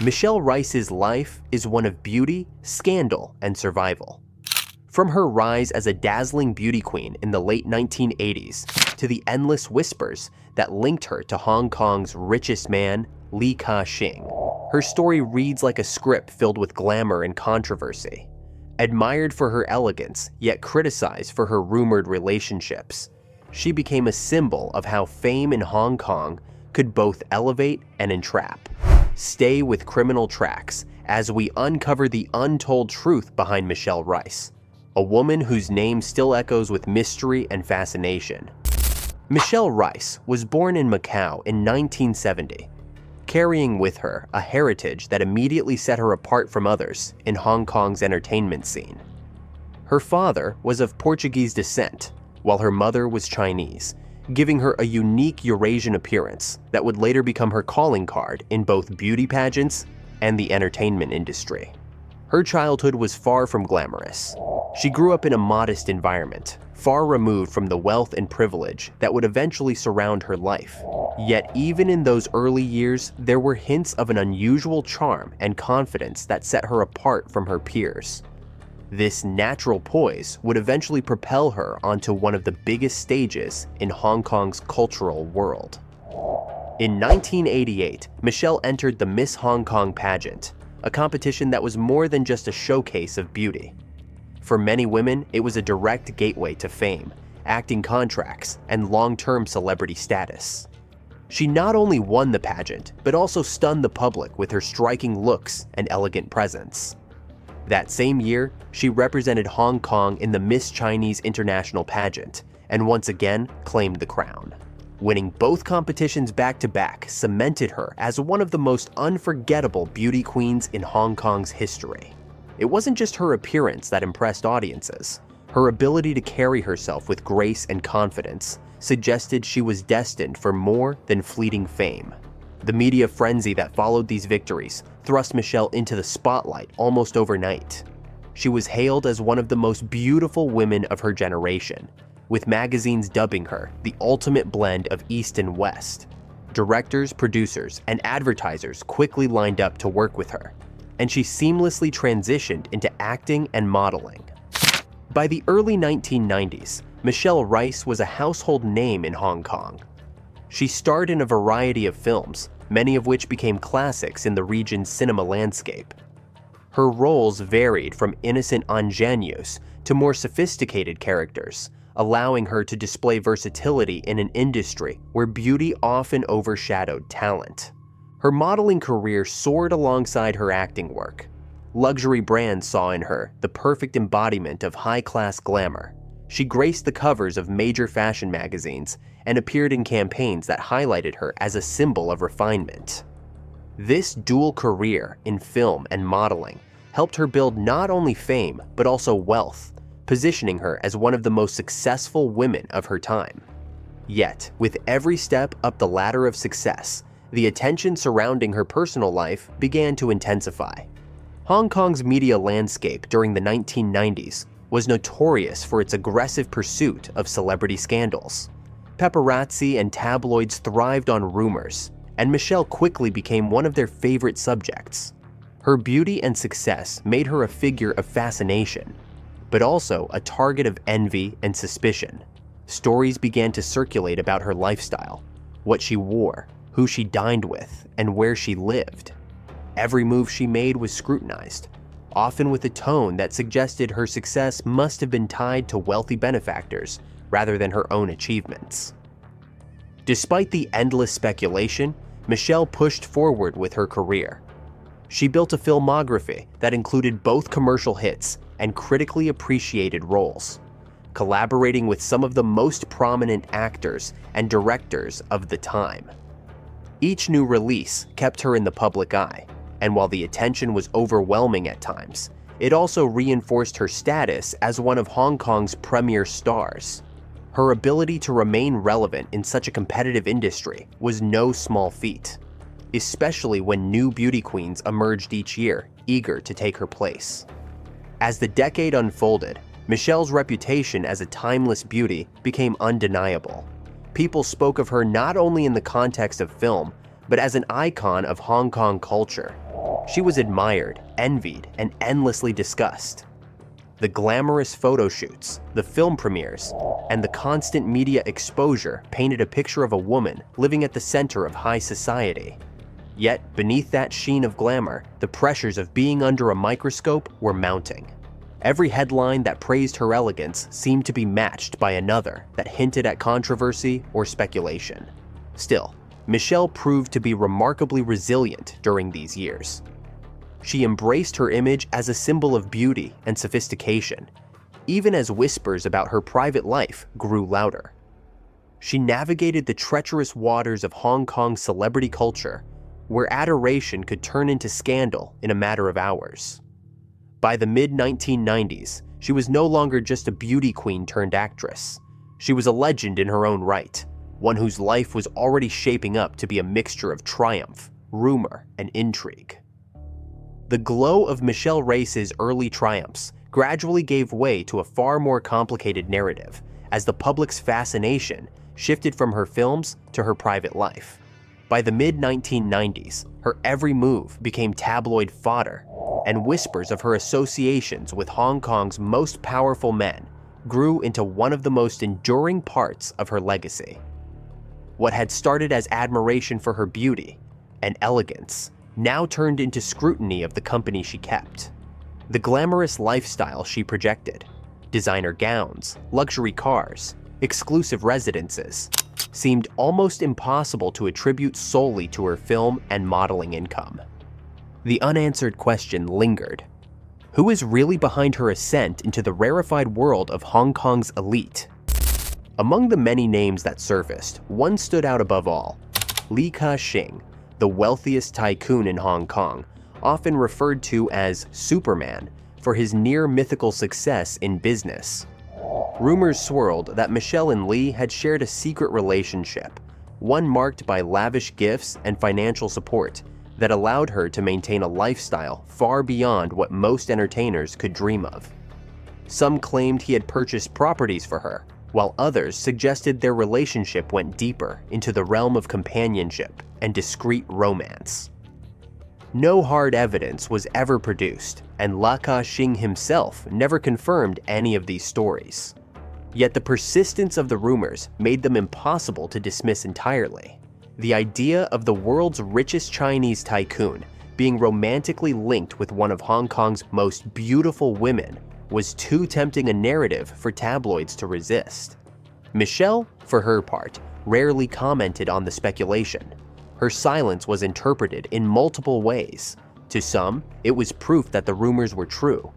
Michelle Reis's life is one of beauty, scandal, and survival. From her rise as a dazzling beauty queen in the late 1980s to the endless whispers that linked her to Hong Kong's richest man, Li Ka-shing, her story reads like a script filled with glamour and controversy. Admired for her elegance, yet criticized for her rumored relationships, she became a symbol of how fame in Hong Kong could both elevate and entrap. Stay with Criminal Tracks as we uncover the untold truth behind Michelle Reis, a woman whose name still echoes with mystery and fascination. Michelle Reis was born in Macau in 1970, carrying with her a heritage that immediately set her apart from others in Hong Kong's entertainment scene. Her father was of Portuguese descent, while her mother was Chinese, giving her a unique Eurasian appearance that would later become her calling card in both beauty pageants and the entertainment industry. Her childhood was far from glamorous. She grew up in a modest environment, far removed from the wealth and privilege that would eventually surround her life. Yet even in those early years, there were hints of an unusual charm and confidence that set her apart from her peers. This natural poise would eventually propel her onto one of the biggest stages in Hong Kong's cultural world. In 1988, Michelle entered the Miss Hong Kong pageant, a competition that was more than just a showcase of beauty. For many women, it was a direct gateway to fame, acting contracts, and long-term celebrity status. She not only won the pageant, but also stunned the public with her striking looks and elegant presence. That same year, she represented Hong Kong in the Miss Chinese International pageant, and once again claimed the crown. Winning both competitions back-to-back cemented her as one of the most unforgettable beauty queens in Hong Kong's history. It wasn't just her appearance that impressed audiences. Her ability to carry herself with grace and confidence suggested she was destined for more than fleeting fame. The media frenzy that followed these victories thrust Michelle into the spotlight almost overnight. She was hailed as one of the most beautiful women of her generation, with magazines dubbing her the ultimate blend of East and West. Directors, producers, and advertisers quickly lined up to work with her, and she seamlessly transitioned into acting and modeling. By the early 1990s, Michelle Reis was a household name in Hong Kong. She starred in a variety of films, many of which became classics in the region's cinema landscape. Her roles varied from innocent ingenues to more sophisticated characters, allowing her to display versatility in an industry where beauty often overshadowed talent. Her modeling career soared alongside her acting work. Luxury brands saw in her the perfect embodiment of high-class glamour. She graced the covers of major fashion magazines and appeared in campaigns that highlighted her as a symbol of refinement. This dual career in film and modeling helped her build not only fame but also wealth, positioning her as one of the most successful women of her time. Yet, with every step up the ladder of success, the attention surrounding her personal life began to intensify. Hong Kong's media landscape during the 1990s was notorious for its aggressive pursuit of celebrity scandals. Paparazzi and tabloids thrived on rumors, and Michelle quickly became one of their favorite subjects. Her beauty and success made her a figure of fascination, but also a target of envy and suspicion. Stories began to circulate about her lifestyle, what she wore, who she dined with, and where she lived. Every move she made was scrutinized, often with a tone that suggested her success must have been tied to wealthy benefactors rather than her own achievements. Despite the endless speculation, Michelle pushed forward with her career. She built a filmography that included both commercial hits and critically appreciated roles, collaborating with some of the most prominent actors and directors of the time. Each new release kept her in the public eye, and while the attention was overwhelming at times, it also reinforced her status as one of Hong Kong's premier stars. Her ability to remain relevant in such a competitive industry was no small feat, especially when new beauty queens emerged each year, eager to take her place. As the decade unfolded, Michelle's reputation as a timeless beauty became undeniable. People spoke of her not only in the context of film, but as an icon of Hong Kong culture. She was admired, envied, and endlessly discussed. The glamorous photo shoots, the film premieres, and the constant media exposure painted a picture of a woman living at the center of high society. Yet, beneath that sheen of glamour, the pressures of being under a microscope were mounting. Every headline that praised her elegance seemed to be matched by another that hinted at controversy or speculation. Still, Michelle proved to be remarkably resilient during these years. She embraced her image as a symbol of beauty and sophistication, even as whispers about her private life grew louder. She navigated the treacherous waters of Hong Kong's celebrity culture, where adoration could turn into scandal in a matter of hours. By the mid-1990s, she was no longer just a beauty queen turned actress. She was a legend in her own right, one whose life was already shaping up to be a mixture of triumph, rumor, and intrigue. The glow of Michelle Reis's early triumphs gradually gave way to a far more complicated narrative as the public's fascination shifted from her films to her private life. By the mid-1990s, her every move became tabloid fodder, and whispers of her associations with Hong Kong's most powerful men grew into one of the most enduring parts of her legacy. What had started as admiration for her beauty and elegance now turned into scrutiny of the company she kept. The glamorous lifestyle she projected, designer gowns, luxury cars, exclusive residences, seemed almost impossible to attribute solely to her film and modeling income. The unanswered question lingered. Who is really behind her ascent into the rarefied world of Hong Kong's elite? Among the many names that surfaced, one stood out above all: Li Ka-shing, the wealthiest tycoon in Hong Kong, often referred to as Superman for his near-mythical success in business. Rumors swirled that Michelle and Li had shared a secret relationship, one marked by lavish gifts and financial support that allowed her to maintain a lifestyle far beyond what most entertainers could dream of. Some claimed he had purchased properties for her, while others suggested their relationship went deeper into the realm of companionship and discreet romance. No hard evidence was ever produced, and Li Ka-shing himself never confirmed any of these stories. Yet the persistence of the rumors made them impossible to dismiss entirely. The idea of the world's richest Chinese tycoon being romantically linked with one of Hong Kong's most beautiful women was too tempting a narrative for tabloids to resist. Michelle, for her part, rarely commented on the speculation. Her silence was interpreted in multiple ways. To some, it was proof that the rumors were true.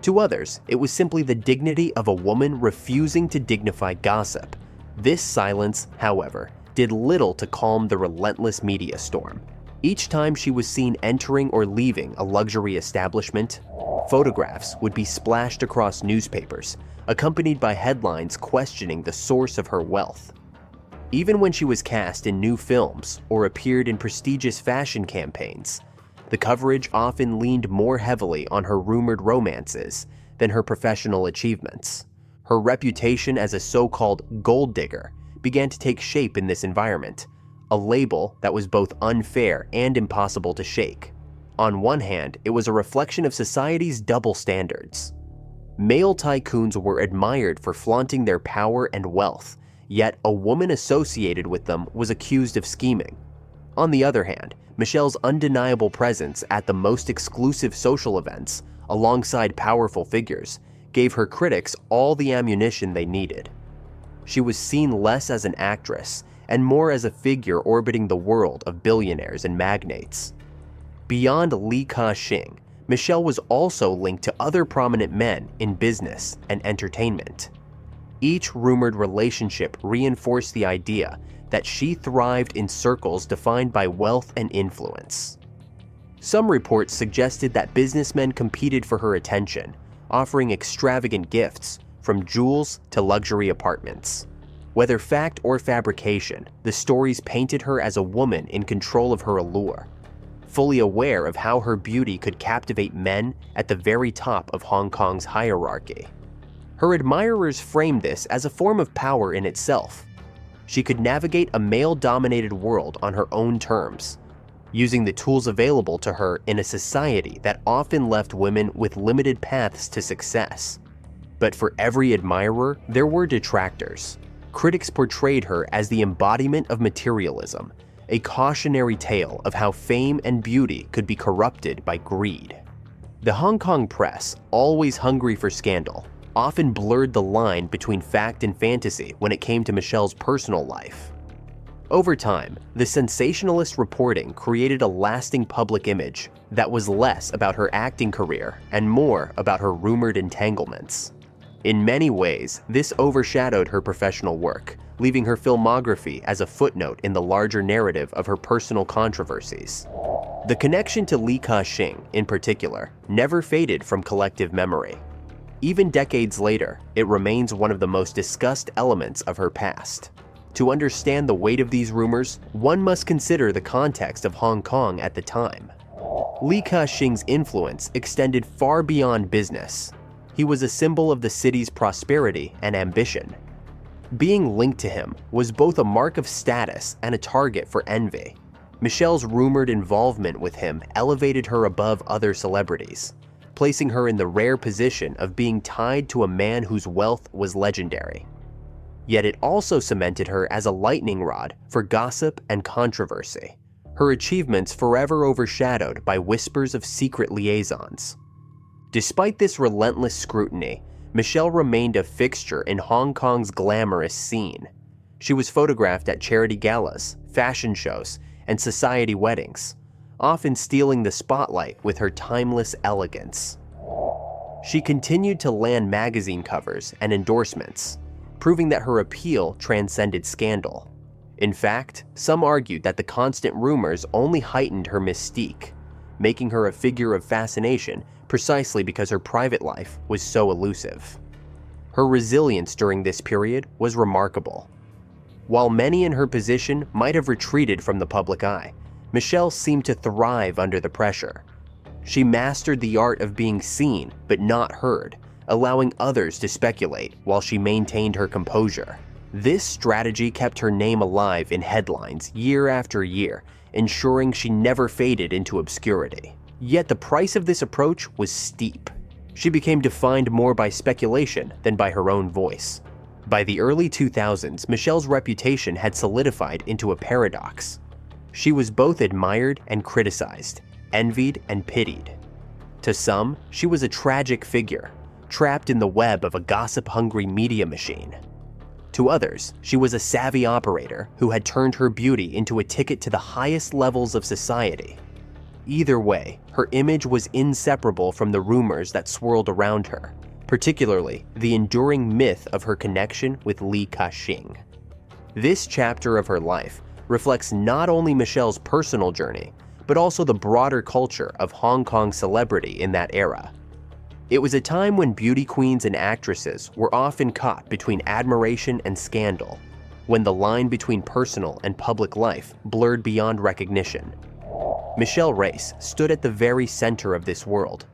To others, it was simply the dignity of a woman refusing to dignify gossip. This silence, however, did little to calm the relentless media storm. Each time she was seen entering or leaving a luxury establishment, photographs would be splashed across newspapers, accompanied by headlines questioning the source of her wealth. Even when she was cast in new films or appeared in prestigious fashion campaigns, the coverage often leaned more heavily on her rumored romances than her professional achievements. Her reputation as a so-called gold digger began to take shape in this environment, a label that was both unfair and impossible to shake. On one hand, it was a reflection of society's double standards. Male tycoons were admired for flaunting their power and wealth, yet a woman associated with them was accused of scheming. On the other hand, Michelle's undeniable presence at the most exclusive social events, alongside powerful figures, gave her critics all the ammunition they needed. She was seen less as an actress and more as a figure orbiting the world of billionaires and magnates. Beyond Li Ka-shing, Michelle was also linked to other prominent men in business and entertainment. Each rumored relationship reinforced the idea that she thrived in circles defined by wealth and influence. Some reports suggested that businessmen competed for her attention, offering extravagant gifts, from jewels to luxury apartments. Whether fact or fabrication, the stories painted her as a woman in control of her allure, fully aware of how her beauty could captivate men at the very top of Hong Kong's hierarchy. Her admirers framed this as a form of power in itself. She could navigate a male-dominated world on her own terms, using the tools available to her in a society that often left women with limited paths to success. But for every admirer, there were detractors. Critics portrayed her as the embodiment of materialism, a cautionary tale of how fame and beauty could be corrupted by greed. The Hong Kong press, always hungry for scandal, often blurred the line between fact and fantasy when it came to Michelle's personal life. Over time, the sensationalist reporting created a lasting public image that was less about her acting career and more about her rumored entanglements. In many ways, this overshadowed her professional work, leaving her filmography as a footnote in the larger narrative of her personal controversies. The connection to Li Ka-shing, in particular, never faded from collective memory. Even decades later, it remains one of the most discussed elements of her past. To understand the weight of these rumors, one must consider the context of Hong Kong at the time. Li Ka-shing's influence extended far beyond business. He was a symbol of the city's prosperity and ambition. Being linked to him was both a mark of status and a target for envy. Michelle's rumored involvement with him elevated her above other celebrities, placing her in the rare position of being tied to a man whose wealth was legendary. Yet it also cemented her as a lightning rod for gossip and controversy, her achievements forever overshadowed by whispers of secret liaisons. Despite this relentless scrutiny, Michelle remained a fixture in Hong Kong's glamorous scene. She was photographed at charity galas, fashion shows, and society weddings, often stealing the spotlight with her timeless elegance. She continued to land magazine covers and endorsements, proving that her appeal transcended scandal. In fact, some argued that the constant rumors only heightened her mystique, making her a figure of fascination precisely because her private life was so elusive. Her resilience during this period was remarkable. While many in her position might have retreated from the public eye, Michelle seemed to thrive under the pressure. She mastered the art of being seen but not heard, allowing others to speculate while she maintained her composure. This strategy kept her name alive in headlines year after year, ensuring she never faded into obscurity. Yet the price of this approach was steep. She became defined more by speculation than by her own voice. By the early 2000s, Michelle's reputation had solidified into a paradox. She was both admired and criticized, envied and pitied. To some, she was a tragic figure, trapped in the web of a gossip-hungry media machine. To others, she was a savvy operator who had turned her beauty into a ticket to the highest levels of society. Either way, her image was inseparable from the rumors that swirled around her, particularly the enduring myth of her connection with Li Ka-shing. This chapter of her life reflects not only Michelle's personal journey, but also the broader culture of Hong Kong celebrity in that era. It was a time when beauty queens and actresses were often caught between admiration and scandal, when the line between personal and public life blurred beyond recognition. Michelle Reis stood at the very center of this world,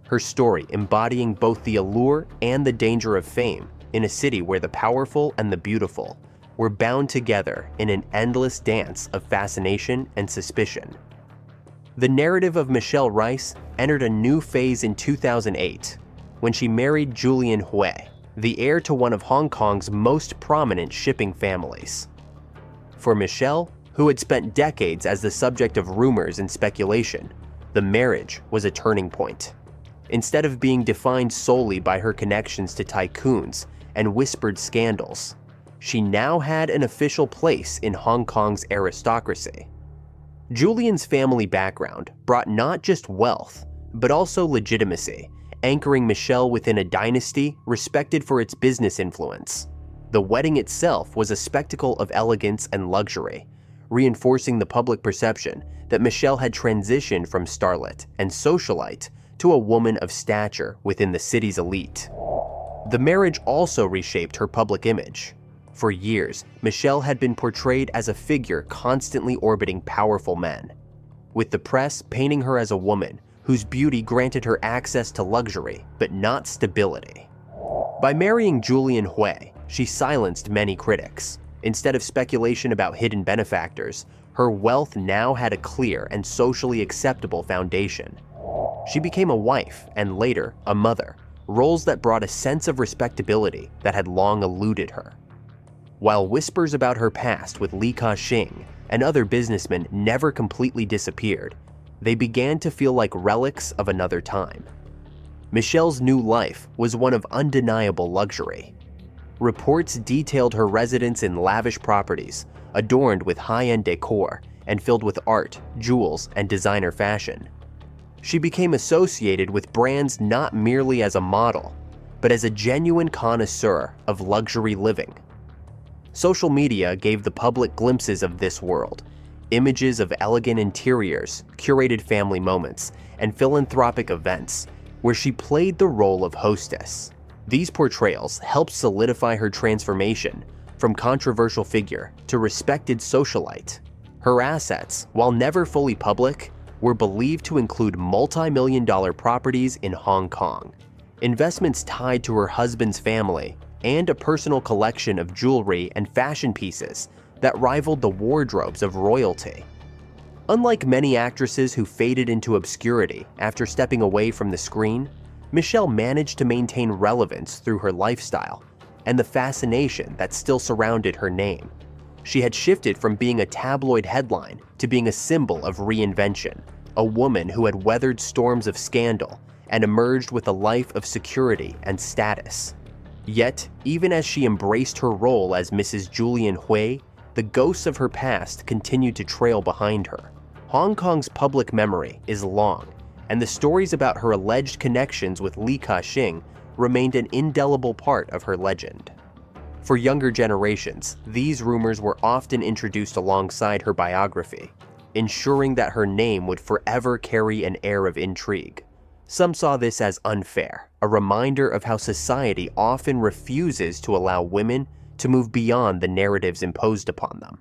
her story embodying both the allure and the danger of fame in a city where the powerful and the beautiful were bound together in an endless dance of fascination and suspicion. The narrative of Michelle Reis entered a new phase in 2008 when she married Julian Huyp, the heir to one of Hong Kong's most prominent shipping families. For Michelle, who had spent decades as the subject of rumors and speculation, the marriage was a turning point. Instead of being defined solely by her connections to tycoons and whispered scandals, she now had an official place in Hong Kong's aristocracy. Julian's family background brought not just wealth, but also legitimacy, anchoring Michelle within a dynasty respected for its business influence. The wedding itself was a spectacle of elegance and luxury, reinforcing the public perception that Michelle had transitioned from starlet and socialite to a woman of stature within the city's elite. The marriage also reshaped her public image. For years, Michelle had been portrayed as a figure constantly orbiting powerful men, with the press painting her as a woman whose beauty granted her access to luxury but not stability. By marrying Julian Huyp, she silenced many critics, Instead of speculation about hidden benefactors, her wealth now had a clear and socially acceptable foundation. She became a wife and later a mother, roles that brought a sense of respectability that had long eluded her. While whispers about her past with Li Ka-shing and other businessmen never completely disappeared, they began to feel like relics of another time. Michelle's new life was one of undeniable luxury. Reports detailed her residence in lavish properties, adorned with high-end decor and filled with art, jewels, and designer fashion. She became associated with brands not merely as a model, but as a genuine connoisseur of luxury living. Social media gave the public glimpses of this world, images of elegant interiors, curated family moments, and philanthropic events, where she played the role of hostess. These portrayals helped solidify her transformation from controversial figure to respected socialite. Her assets, while never fully public, were believed to include multi-million-dollar properties in Hong Kong, investments tied to her husband's family, and a personal collection of jewelry and fashion pieces that rivaled the wardrobes of royalty. Unlike many actresses who faded into obscurity after stepping away from the screen, Michelle managed to maintain relevance through her lifestyle and the fascination that still surrounded her name. She had shifted from being a tabloid headline to being a symbol of reinvention, a woman who had weathered storms of scandal and emerged with a life of security and status. Yet, even as she embraced her role as Mrs. Julian Hui, the ghosts of her past continued to trail behind her. Hong Kong's public memory is long, and the stories about her alleged connections with Li Ka-shing remained an indelible part of her legend. For younger generations, these rumors were often introduced alongside her biography, ensuring that her name would forever carry an air of intrigue. Some saw this as unfair, a reminder of how society often refuses to allow women to move beyond the narratives imposed upon them.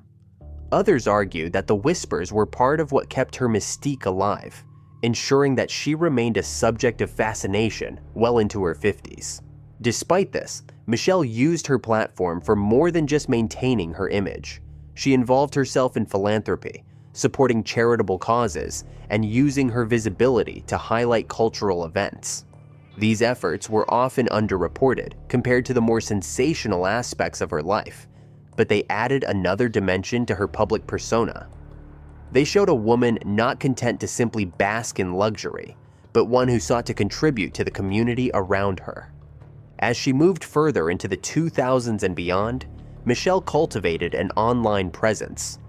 Others argued that the whispers were part of what kept her mystique alive, ensuring that she remained a subject of fascination well into her 50s. Despite this, Michelle used her platform for more than just maintaining her image. She involved herself in philanthropy, supporting charitable causes, and using her visibility to highlight cultural events. These efforts were often underreported compared to the more sensational aspects of her life, but they added another dimension to her public persona. They showed a woman not content to simply bask in luxury, but one who sought to contribute to the community around her. As she moved further into the 2000s and beyond, Michelle cultivated an online presence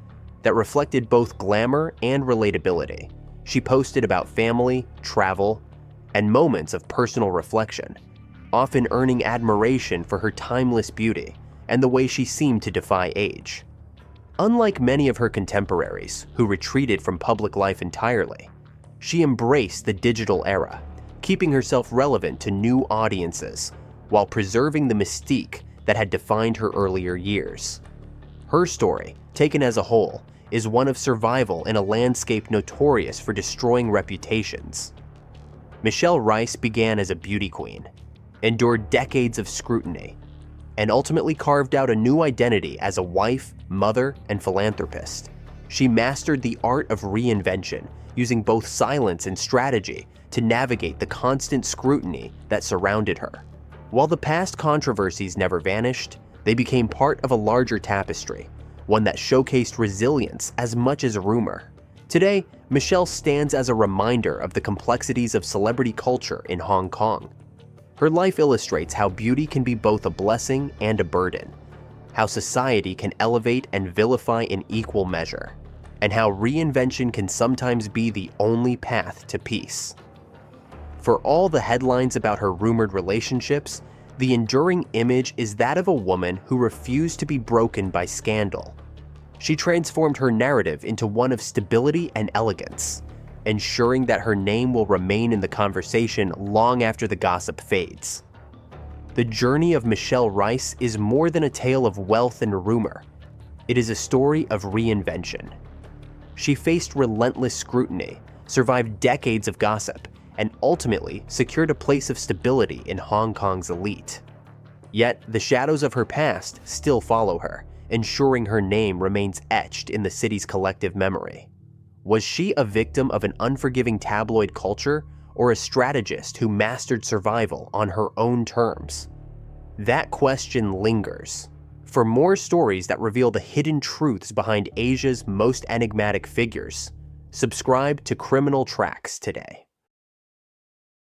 that reflected both glamour and relatability. She posted about family, travel, and moments of personal reflection, often earning admiration for her timeless beauty and the way she seemed to defy age. Unlike many of her contemporaries who retreated from public life entirely, she embraced the digital era, keeping herself relevant to new audiences while preserving the mystique that had defined her earlier years. Her story, taken as a whole, is one of survival in a landscape notorious for destroying reputations. Michelle Reis began as a beauty queen, endured decades of scrutiny, and ultimately carved out a new identity as a wife, mother, and philanthropist. She mastered the art of reinvention, using both silence and strategy to navigate the constant scrutiny that surrounded her. While the past controversies never vanished, they became part of a larger tapestry, one that showcased resilience as much as rumor. Today, Michelle stands as a reminder of the complexities of celebrity culture in Hong Kong. Her life illustrates how beauty can be both a blessing and a burden, how society can elevate and vilify in equal measure, and how reinvention can sometimes be the only path to peace. For all the headlines about her rumored relationships, the enduring image is that of a woman who refused to be broken by scandal. She transformed her narrative into one of stability and elegance, ensuring that her name will remain in the conversation long after the gossip fades. The journey of Michelle Reis is more than a tale of wealth and rumor. It is a story of reinvention. She faced relentless scrutiny, survived decades of gossip, and ultimately secured a place of stability in Hong Kong's elite. Yet, the shadows of her past still follow her, ensuring her name remains etched in the city's collective memory. Was she a victim of an unforgiving tabloid culture, or a strategist who mastered survival on her own terms? That question lingers. For more stories that reveal the hidden truths behind Asia's most enigmatic figures, subscribe to Criminal Tracks today.